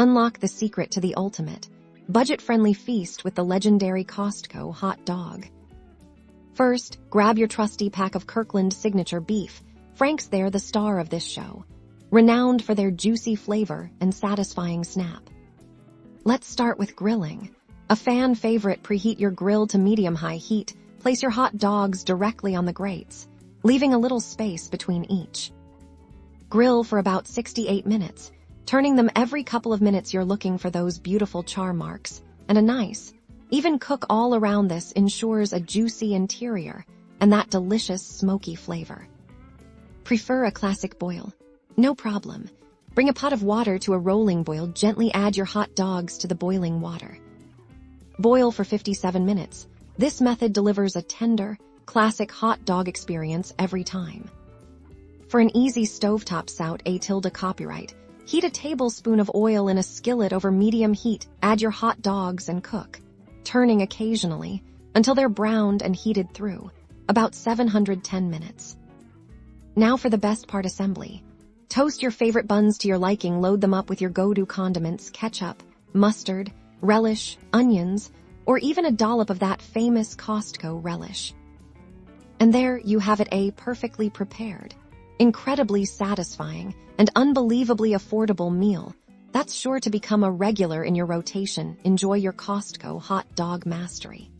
Unlock the secret to the ultimate, budget-friendly feast with the legendary Costco Hot Dog. First, grab your trusty pack of Kirkland signature beef. Frank's there, the star of this show, renowned for their juicy flavor and satisfying snap. Let's start with grilling. A fan favorite, preheat your grill to medium-high heat. Place your hot dogs directly on the grates, leaving a little space between each. Grill for about 68 minutes, turning them every couple of minutes. You're looking for those beautiful char marks, and a nice, even cook all around. This ensures a juicy interior and that delicious smoky flavor. Prefer a classic boil? No problem. Bring a pot of water to a rolling boil. Gently add your hot dogs to the boiling water. Boil for 57 minutes. This method delivers a tender, classic hot dog experience every time. For an easy stovetop Sauté copyright, heat a tablespoon of oil in a skillet over medium heat. Add your hot dogs and cook, turning occasionally until they're browned and heated through, about 710 minutes. Now for the best part, assembly. Toast your favorite buns to your liking. Load them up with your go-to condiments, ketchup, mustard, relish, onions, or even a dollop of that famous Costco relish. And there you have it, a perfectly prepared, incredibly satisfying, and unbelievably affordable meal that's sure to become a regular in your rotation. Enjoy your Costco hot dog mastery.